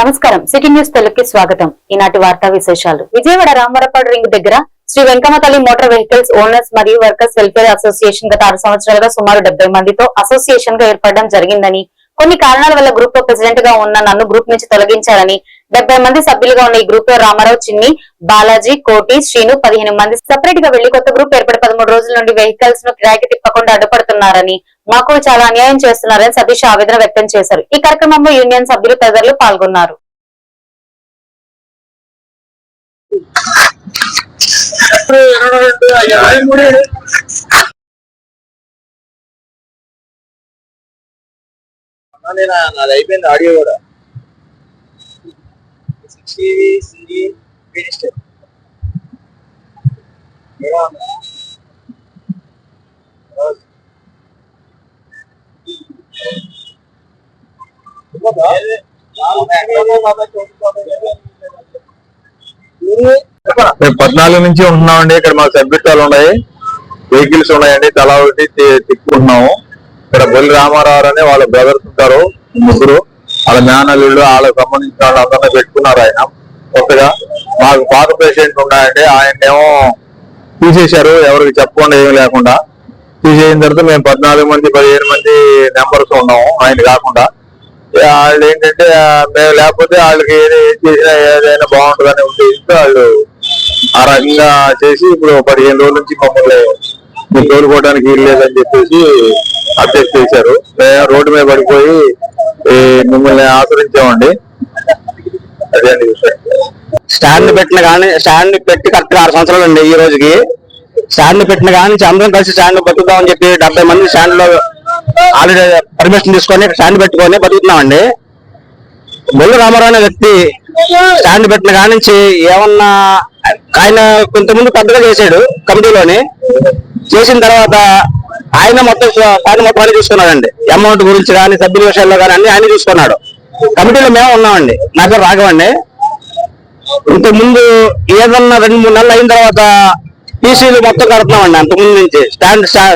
నమస్కారం city news తెలుగుకి స్వాగతం. ఈనాటి వార్తా విశేషాలు. విజయవాడ రామవరపాడు రింగ్ దగ్గర శ్రీ వెంకమ్మ తల్లి మోటార్ వెహికల్స్ ఓనర్స్ మరియు వర్కర్స్ వెల్ఫేర్ అసోసియేషన్ గత 6 సంవత్సరాలుగా సుమారు 70 మందితో అసోసియేషన్ గా ఏర్పడడం జరిగిందని, కొన్ని కారణాల వల్ల గ్రూప్ లో ప్రెసిడెంట్ గా ఉన్న నన్ను గ్రూప్ నుంచి తొలగించారని, 70 మంది సభ్యులుగా ఉన్న ఈ గ్రూప్ లో రామారావు, చిన్ని, బాలాజీ, కోటి, శ్రీను 15 మంది సెపరేట్ గా వెళ్లి కొత్త గ్రూప్ ఏర్పడి 13 రోజుల నుండి వెహికల్స్ ను కిరాయికి తిప్పకుండా అడ్డుపడుతున్నారని, మాకు చాలా అన్యాయం చేస్తున్నారని సతీష్ ఆవేదన వ్యక్తం చేశారు. ఈ కార్యక్రమంలో యూనియన్ సభ్యులు తదితరులు పాల్గొన్నారు. నాది అయిపోయింది ఆడియో కూడా 14 నుంచి ఉంటున్నామండి. ఇక్కడ మాకు సభ్యత్వాలు ఉన్నాయి, వెహికల్స్ ఉన్నాయండి, తలా ఒకటి తిప్పుకుంటున్నాము. ఇక్కడ బొల్లి రామారావు అని వాళ్ళ బ్రదర్స్ ఉంటారు, ముగ్గురు, వాళ్ళ మేనల్లుళ్ళు, వాళ్ళకి సంబంధించిన వాళ్ళు అందరినీ పెట్టుకున్నారు. ఆయన కొత్తగా మాకు పాత పేషెంట్ ఉన్నాయండి, ఆయన్నేమో తీసేశారు, ఎవరికి చెప్పకుండా ఏమి లేకుండా తీసేసిన తర్వాత మేము 14 మంది 15 మంది నెంబర్స్ ఉన్నాము. ఆయన కాకుండా వాళ్ళు ఏంటంటే మేము లేకపోతే వాళ్ళకి ఏది చేసినా ఏదైనా బాగుంటుందని ఉద్దేశించి వాళ్ళు ఆ రకంగా చేసి ఇప్పుడు 15 రోజుల నుంచి మమ్మల్ని మీకు తోలుకోవడానికి వీలు లేదని చెప్పేసి అబ్జెక్ట్ చేశారు. మేము రోడ్డు మీద పడిపోయి మిమ్మల్ని ఆశ్రయించామండి. అదే అండి విషయం. స్టాండ్ పెట్టి కరెక్ట్ 6 సంవత్సరాలు అండి. ఈ రోజుకి స్టాండ్ పెట్టిన కానీ అందరం కలిసి స్టాండ్ బతుకుతామని చెప్పి 70 మంది స్టాండ్ లో ఆల్రెడీ పర్మిషన్ తీసుకొని స్టాండ్ పెట్టుకొని బతుకుతున్నామండి. బొల్లి రామారావు అనే వ్యక్తి స్టాండ్ పెట్టిన కానించి ఏమన్నా ఆయన కొంతమంది పెద్దగా చేశాడు కమిటీలోని. చేసిన తర్వాత ఆయన మొత్తం అన్ని చూసుకున్నాడండి. అమౌంట్ గురించి కానీ సభ్యుల విషయాల్లో కానీ అన్ని ఆయన చూసుకున్నాడు. కమిటీలో మేము ఉన్నామండి. నా పేరు రాఘవండి. ఇంతకుముందు ఏదన్నా 2-3 నెలలు అయిన తర్వాత టీసీలు మొత్తం కడుతున్నామండి. అంతకుముందు నుంచి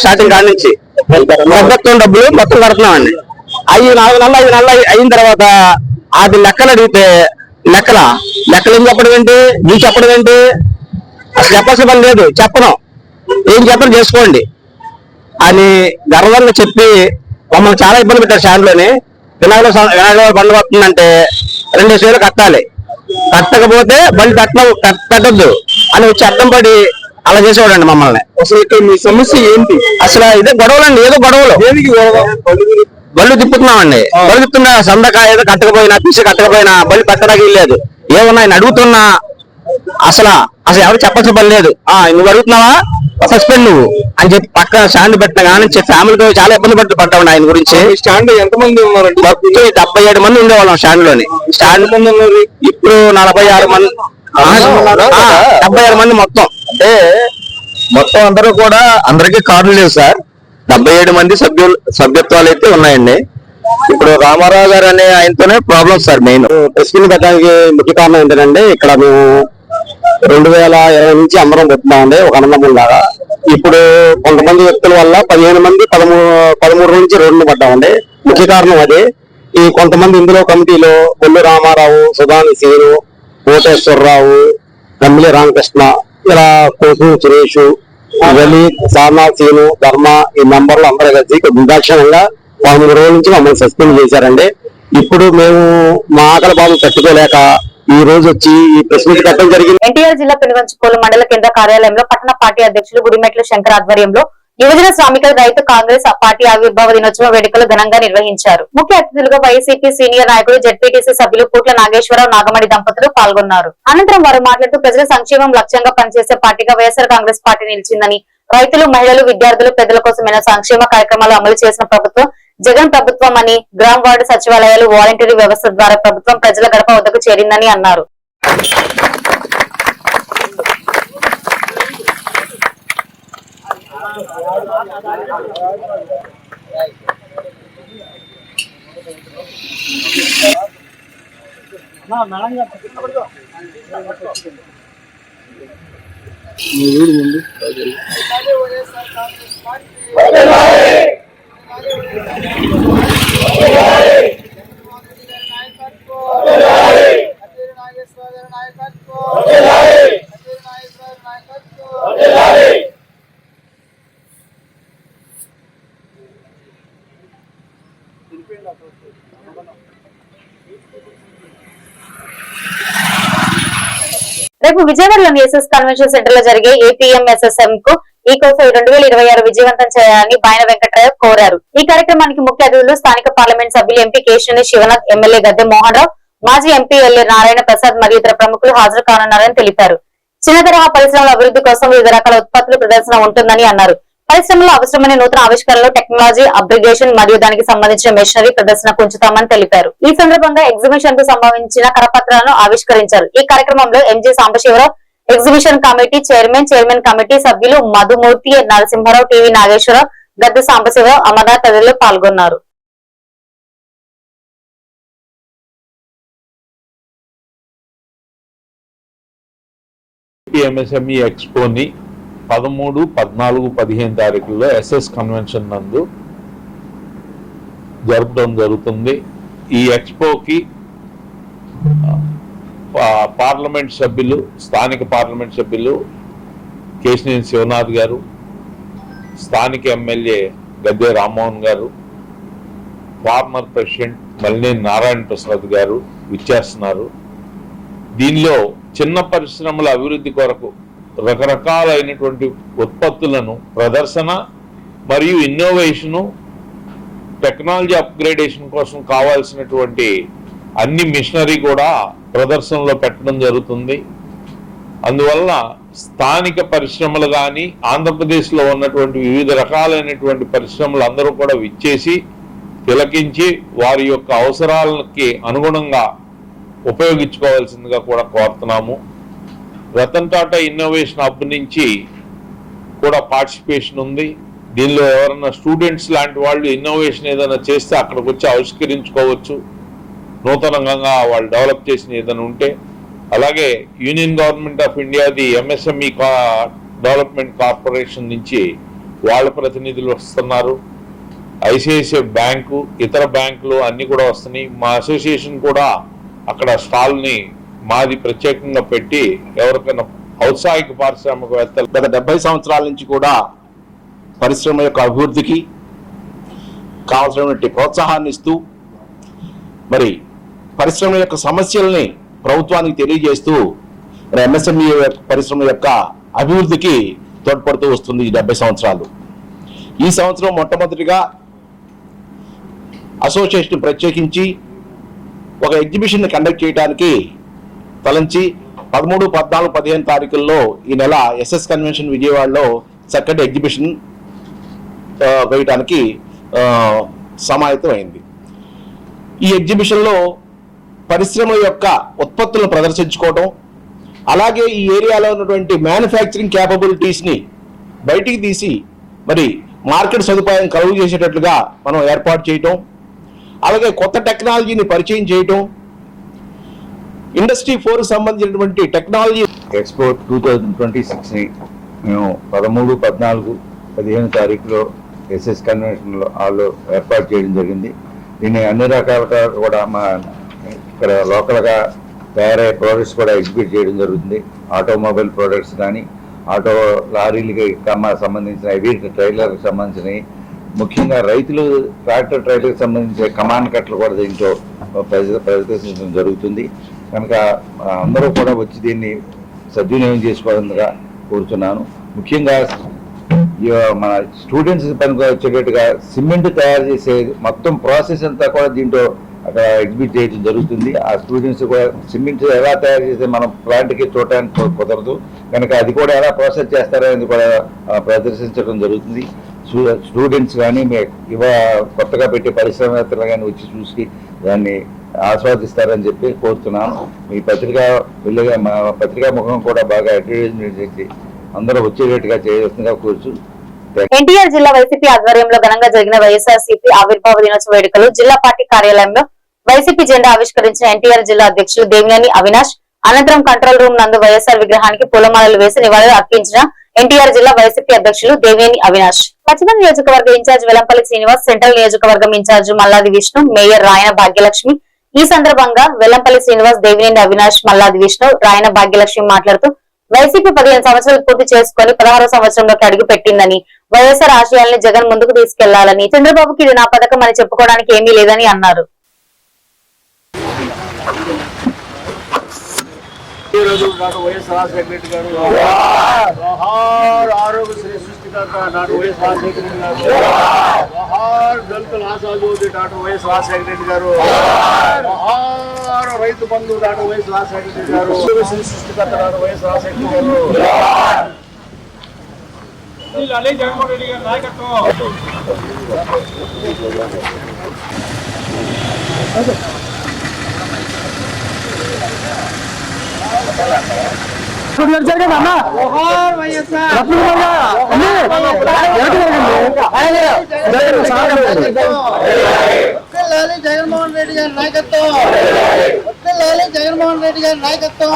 స్టార్టింగ్ కాడి నుంచి ప్రభుత్వం డబ్బులు మొత్తం కడుతున్నామండి. 4 నెలలు 5 నెలలు అయిన తర్వాత అది లెక్కలు అడిగితే లెక్కలు ఏం చెప్పడం ఏంటి, మీరు చెప్పడం ఏంటి, అసలు చెప్పాల్సిన పని లేదు, చెప్పను, ఏం చెప్పడం చేసుకోండి అని గర్వంగా చెప్పి మమ్మల్ని చాలా ఇబ్బంది పెట్టారు. స్టాండ్లోని వినాయకుల పండుగ వస్తుందంటే 2 సేలు కట్టాలి, కట్టకపోతే బండి కట్టద్దు అని వచ్చి అర్థం పడి అలా చేసేవాడండి మమ్మల్ని. అసలు ఇక్కడ మీ సమస్య ఏంటి? అసలు ఇదే గొడవలండి, ఏదో గొడవలు. బళ్ళు తిప్పుతున్నామండి. బళ్ళు తిప్పుతున్నా సందక ఏదో కట్టకపోయినా పీసీ కట్టకపోయినా బళ్ళు పెట్టడానికి లేదు. ఏమన్నా ఆయన అడుగుతున్నా అసలు ఎవరు చెప్పాల్సిన పని లేదు. నువ్వు అడుగుతున్నావా సస్పెండ్ నువ్వు అని చెప్పి పక్కన స్టాండ్ పెట్టిన కానీ ఫ్యామిలీతో చాలా ఇబ్బంది పడ్డామండి. ఆయన గురించి స్టాండ్ ఎంతమంది ఉన్నారండి? 77 మంది ఉండేవాళ్ళం స్టాండ్ లోని. స్టాండ్ మంది ఇప్పుడు 46 మంది 76 మంది మొత్తం. అంటే మొత్తం అందరూ కూడా అందరికీ కార్డులు లేవు సార్. 77 మంది సభ్యత్వాలు అయితే ఉన్నాయండి. ఇప్పుడు రామారావు గారు అనే ఆయనతోనే problem sir. Main press meet పెట్టడానికి ముఖ్య కారణం ఏంటంటే ఇక్కడ మేము 2020 నుంచి అందరం పెడుతున్నామండి ఒక అన్నదమ్ముల లాగా. ఇప్పుడు కొంతమంది వ్యక్తుల వల్ల 15 మంది 13 నుంచి రోడ్లు పడ్డామండి. ముఖ్య కారణం అది. ఈ కొంతమంది ఇందులో కమిటీలో బొల్లి రామారావు, సుధాని శ్రీను, కోటేశ్వరరావు, గమ్మిలి రామకృష్ణ, ఇలా కోసు సురేష్, రవి, సారనాథ్, శ్రీను, ధర్మ ఈ మెంబర్లు అందరూ కలిసి నిర్దాక్షిణ్యంగా 13 రోజుల నుంచి మమ్మల్ని సస్పెండ్ చేశారండి. ఇప్పుడు మేము మా ఆకలి బాధలు తట్టుకోలేక ఈ రోజు వచ్చి ఈ ప్రెస్ మీట్ పెట్టడం జరిగింది. ఎన్టీఆర్ జిల్లా పెనుగంచుకోలు మండల కేంద్ర కార్యాలయంలో పట్టణ పార్టీ అధ్యక్షులు గుడిమెట్ల శంకర్ ఆధ్వర్యంలో యువజన శ్రామిక రైతు కాంగ్రెస్ పార్టీ ఆవిర్భావ దినోత్సవ వేడుకలు ఘనంగా నిర్వహించారు. ముఖ్య అతిథులుగా వైసీపీ సీనియర్ నాయకులు, జెడ్పీటీసీ సభ్యులు పూట్ల నాగేశ్వరరావు, నాగమణి దంపతులు పాల్గొన్నారు. అనంతరం వారు మాట్లాడుతూ ప్రజల సంక్షేమం లక్ష్యంగా పనిచేసే పార్టీగా వైఎస్ఆర్ కాంగ్రెస్ పార్టీ నిలిచిందని, రైతులు, మహిళలు, విద్యార్థులు, పెద్దల కోసమైన సంక్షేమ కార్యక్రమాలు అమలు చేసిన ప్రభుత్వం జగన్ ప్రభుత్వం అని, గ్రామ వార్డు సచివాలయాలు, వాలంటీరీ వ్యవస్థ ద్వారా ప్రభుత్వం ప్రజల గడప వద్దకు చేరిందని అన్నారు. రేపు విజయవాడలోని ఎస్ఎస్ కన్వెన్షన్ సెంటర్ లో జరిగే ఏపీఎంఎస్ఎస్ఎం కు ఈ కోసం 2026 విజయవంతం చేయాలని బాయన వెంకటరావు కోరారు. ఈ కార్యక్రమానికి ముఖ్య అతిథులు స్థానిక పార్లమెంట్ సభ్యులు ఎంపీ కేశినేని శివనాథ్, ఎమ్మెల్యే గద్దె మోహన్ రావు, మాజీ ఎంపీ ఎల్ఏ నారాయణ ప్రసాద్ మరియు ఇతర ప్రముఖులు హాజరు కానున్నారని తెలిపారు. చిన్న తరహా పరిశ్రమల అభివృద్ధి కోసం వివిధ రకాల ఉత్పత్తుల ప్రదర్శన ఉంటుందని అన్నారు. పరిశ్రమలో అవసరమైన నూతన ఆవిష్కరణలు, టెక్నాలజీ అప్గ్రేడేషన్ మరియు దానికి సంబంధించిన మెషినరీ ప్రదర్శనకు ఉంచుతామని తెలిపారు. ఈ సందర్భంగా ఎగ్జిబిషన్ కు సంబంధించిన కరపత్రాలను ఆవిష్కరించారు. ఈ కార్యక్రమంలో MG Sambasivarao, exhibition committee chairman committee సభ్యులు మధుమూర్తి, నరసింహారావు, టీవీ నాగేశ్వరరావు, గద్దె సాంబశివరావు, అమర్నాథ్ తదితరులు పాల్గొన్నారు. ఎంఎస్ఎంఈ ఎక్స్పోని 13, 14, 15 తారీఖుల్లో ఎస్ఎస్ కన్వెన్షన్ నందు జరపడం జరుగుతుంది. ఈ ఎక్స్పోకి పార్లమెంట్ సభ్యులు, స్థానిక పార్లమెంట్ సభ్యులు కేశినేని శివనాథ్ గారు, స్థానిక ఎమ్మెల్యే గద్దె రామ్మోహన్ గారు, ఫార్మర్ ప్రెసిడెంట్ మల్లినేని నారాయణ ప్రసాద్ గారు విచ్చేస్తున్నారు. దీనిలో చిన్న పరిశ్రమల అభివృద్ధి కొరకు రకరకాలైనటువంటి ఉత్పత్తులను ప్రదర్శన మరియు ఇన్నోవేషను, టెక్నాలజీ అప్గ్రేడేషన్ కోసం కావాల్సినటువంటి అన్ని మిషనరీ కూడా ప్రదర్శనలో పెట్టడం జరుగుతుంది. అందువల్ల స్థానిక పరిశ్రమలు కానీ, ఆంధ్రప్రదేశ్లో ఉన్నటువంటి వివిధ రకాలైనటువంటి పరిశ్రమలు అందరూ కూడా విచ్చేసి తిలకించి వారి యొక్క అవసరాలకి అనుగుణంగా ఉపయోగించుకోవాల్సిందిగా కూడా కోరుతున్నాము. రతన్ టాటా ఇన్నోవేషన్ హబ్ నుంచి కూడా పార్టిసిపేషన్ ఉంది. దీనిలో ఎవరైనా స్టూడెంట్స్ లాంటి వాళ్ళు ఇన్నోవేషన్ ఏదైనా చేస్తే అక్కడికి వచ్చి ఆవిష్కరించుకోవచ్చు. నూతనంగా వాళ్ళు డెవలప్ చేసిన ఏదైనా ఉంటే, అలాగే యూనియన్ గవర్నమెంట్ ఆఫ్ ఇండియాది ఎంఎస్ఎంఈ డెవలప్మెంట్ కార్పొరేషన్ నుంచి వాళ్ళ ప్రతినిధులు వస్తున్నారు. ఐసిఐసిఐ బ్యాంకు, ఇతర బ్యాంకులు అన్ని కూడా వస్తున్నాయి. మా అసోసియేషన్ కూడా అక్కడ స్టాల్ని మాది ప్రత్యేకంగా పెట్టి ఎవరికైనా ఔత్సాహిక పారిశ్రామికవేత్తలు గత 70 సంవత్సరాల నుంచి కూడా పరిశ్రమ యొక్క అభివృద్ధికి కావాల్సినటువంటి ప్రోత్సాహాన్ని ఇస్తూ, మరి పరిశ్రమ యొక్క సమస్యల్ని ప్రభుత్వానికి తెలియజేస్తూ ఎంఎస్ఎంఈ పరిశ్రమ యొక్క అభివృద్ధికి తోడ్పడుతూ వస్తుంది ఈ 70 సంవత్సరాలు. ఈ సంవత్సరం మొట్టమొదటిగా అసోసియేషన్ ప్రత్యేకించి ఒక ఎగ్జిబిషన్ కండక్ట్ చేయడానికి తలంచి 13, 14, 15 తారీఖుల్లో ఈ నెల ఎస్ఎస్ కన్వెన్షన్ విజయవాడలో చక్కటి ఎగ్జిబిషన్ వేయడానికి సమాయత్తం అయింది. ఈ ఎగ్జిబిషన్లో పరిశ్రమల యొక్క ఉత్పత్తులను ప్రదర్శించుకోవడం, అలాగే ఈ ఏరియాలో ఉన్నటువంటి మ్యానుఫ్యాక్చరింగ్ క్యాపబిలిటీస్ని బయటికి తీసి మరి మార్కెట్ సదుపాయం కలుగు చేసేటట్లుగా మనం ఏర్పాటు చేయటం, అలాగే కొత్త టెక్నాలజీని పరిచయం చేయటం, ఇండస్ట్రీ 4 సంబంధించినటువంటి టెక్నాలజీ ఎక్స్పో 2026ని మేము 13, 14, 15 తారీఖులో ఎస్ఎస్ కన్వెన్షన్ హాల్లో ఏర్పాటు చేయడం జరిగింది. దీన్ని అన్ని రకాలుగా కూడా మా ఇక్కడ లోకల్గా తయారయ్యే ప్రోడక్ట్స్ కూడా ఎగ్జిబిట్ చేయడం జరుగుతుంది. ఆటోమొబైల్ ప్రోడక్ట్స్ కానీ, ఆటో లారీలకి సంబంధించిన హెవీ ట్రైలర్కి సంబంధించినవి, ముఖ్యంగా రైతులు ట్రాక్టర్ ట్రైలర్కి సంబంధించిన కమాండ్ కట్టలు కూడా దీంట్లో ప్రదర్శించడం జరుగుతుంది. కనుక అందరూ కూడా వచ్చి దీన్ని సద్వినియోగం చేసుకోవాలని కోరుతున్నాను. ముఖ్యంగా మన స్టూడెంట్స్ పనికి వచ్చేటట్టుగా సిమెంట్ తయారు చేసే మొత్తం ప్రాసెస్ అంతా కూడా దీంట్లో అక్కడ ఎగ్జిబిట్ చేయడం జరుగుతుంది. ఆ స్టూడెంట్స్ కూడా సిమెంట్ ఎలా తయారు చేస్తే మనం ప్లాంట్కి చూడటానికి కుదరదు కనుక అది కూడా ఎలా ప్రాసెస్ చేస్తారనేది కూడా ప్రదర్శించడం జరుగుతుంది. స్టూడెంట్స్ కానీ కొత్తగా పెట్టే పరిశ్రమవేత్తలు కానీ వచ్చి చూసి దాన్ని ఆస్వాదిస్తారని చెప్పి కోరుతున్నాను. మీ మా పత్రికా ముఖం కూడా బాగా అడ్వర్టైజ్మెంట్ చేసి అందరూ వచ్చేటట్టుగా చేయవలసిందిగా కోరుచు. ఎన్టీఆర్ జిల్లా వైసీపీ ఆధ్వర్యంలో ఘనంగా జరిగిన వైఎస్ఆర్సీపీ ఆవిర్భావ దినోత్సవ వేడుకలు జిల్లా పార్టీ కార్యాలయంలో వైసీపీ జెండా ఆవిష్కరించిన ఎన్టీఆర్ జిల్లా అధ్యక్షులు దేవినేని అవినాష్ అనంతరం కంట్రోల్ రూమ్ నందు వైఎస్ఆర్ విగ్రహానికి పూలమాలలు వేసి నివాళులు అర్పించిన ఎన్టీఆర్ జిల్లా వైసీపీ అధ్యక్షులు దేవినేని అవినాష్. పశ్చిమ నియోజకవర్గ ఇన్ఛార్జ్ వెల్లంపల్లి శ్రీనివాస్, సెంట్రల్ నియోజకవర్గం ఇన్ఛార్జ్ మల్లాది విష్ణు, మేయర్ రాయన భాగ్యలక్ష్మి. ఈ సందర్భంగా వెల్లంపల్లి శ్రీనివాస్, దేవినేని అవినాష్, మల్లాది విష్ణు, రాయన భాగ్యలక్ష్మి మాట్లాడుతూ వైసీపీ 15 సంవత్సరాలు పూర్తి చేసుకుని 16వ సంవత్సరంలోకి అడుగు పెట్టిందని, వైఎస్ఆర్ ఆశయాల్ని జగన్ ముందుకు తీసుకెళ్లాలని, చంద్రబాబుకి ఇది నా పథకం అని చెప్పుకోవడానికి ఏమీ లేదని అన్నారు. విద్యారోజు డాక్టర్ వైఎస్ రాజశేఖర రెడ్డి గారు, జోహార్ ఆరోగ్యశ్రీ సృష్టికర్త డాక్టర్ వైఎస్ రాజశేఖర రెడ్డి గారు, జోహార్ దళితుల ఆశాజ్యోతి డాక్టర్ వైఎస్ రాజశేఖర రెడ్డి గారు, జోహార్ రైతు బంధు డాక్టర్ వైఎస్ రాజశేఖర రెడ్డి గారు, ఆరోగ్యశ్రీ సృష్టికర్త డాక్టర్ వైఎస్ రాజశేఖర రెడ్డి గారు. జగన్మోహన్ రెడ్డి గారి నాయకత్వం. జగన్మోహన్ రెడ్డి గారి నాయకత్వం, జగన్మోహన్ రెడ్డి గారి నాయకత్వం.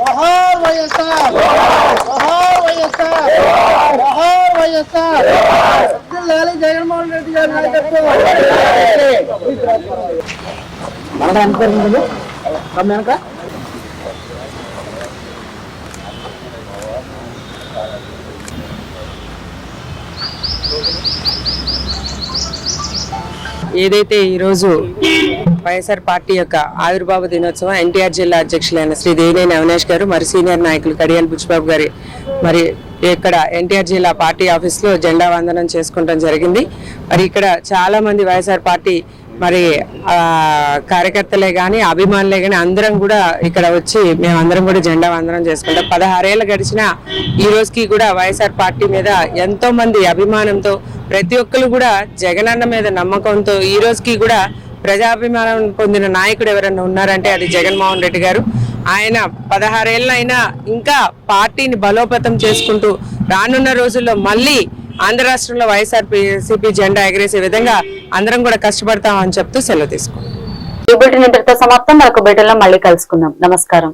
జోహార్ వైఎస్ఆర్, జోహార్ వైఎస్ఆర్, జోహార్ వైఎస్ఆర్. జగన్మోహన్ రెడ్డి గారి నాయకత్వం. ఏదైతే ఈరోజు వైఎస్ఆర్ పార్టీ యొక్క ఆవిర్భావ దినోత్సవం ఎన్టీఆర్ జిల్లా అధ్యక్షులైన శ్రీ దేవినేని అవినాష్ గారు మరి సీనియర్ నాయకులు కడియాల్ బుచ్చిబాబు గారి మరి ఇక్కడ ఎన్టీఆర్ జిల్లా పార్టీ ఆఫీస్ లో జెండా వందనం చేసుకోవడం జరిగింది. మరి ఇక్కడ చాలా మంది వైఎస్ఆర్ పార్టీ మరి కార్యకర్తలే గాని అభిమానులే గాని అందరం కూడా ఇక్కడ వచ్చి మేమందరం కూడా జెండా వందనం చేసుకుంటాం. 16 ఏళ్ళు గడిచిన ఈ రోజుకి కూడా వైఎస్ఆర్ పార్టీ మీద ఎంతో మంది అభిమానంతో ప్రతి ఒక్కరు కూడా జగనన్న మీద నమ్మకంతో ఈ రోజుకి కూడా ప్రజాభిమానం పొందిన నాయకుడు ఎవరైనా ఉన్నారంటే అది జగన్మోహన్ రెడ్డి గారు. ఆయన 16 ఏళ్ళైనా ఇంకా పార్టీని బలోపేతం చేసుకుంటూ రానున్న రోజుల్లో మళ్ళీ ఆంధ్ర రాష్ట్రంలో వైఎస్ఆర్సీపీ జెండా ఎగరేసే విధంగా అందరం కూడా కష్టపడతామని చెప్తూ సెలవు తీసుకుంటాం. ఈ బులెటిన్ ఇంతటితో సమాప్తం. మరొక బులెటిన్లో మళ్ళీ కలుసుకుందాం. నమస్కారం.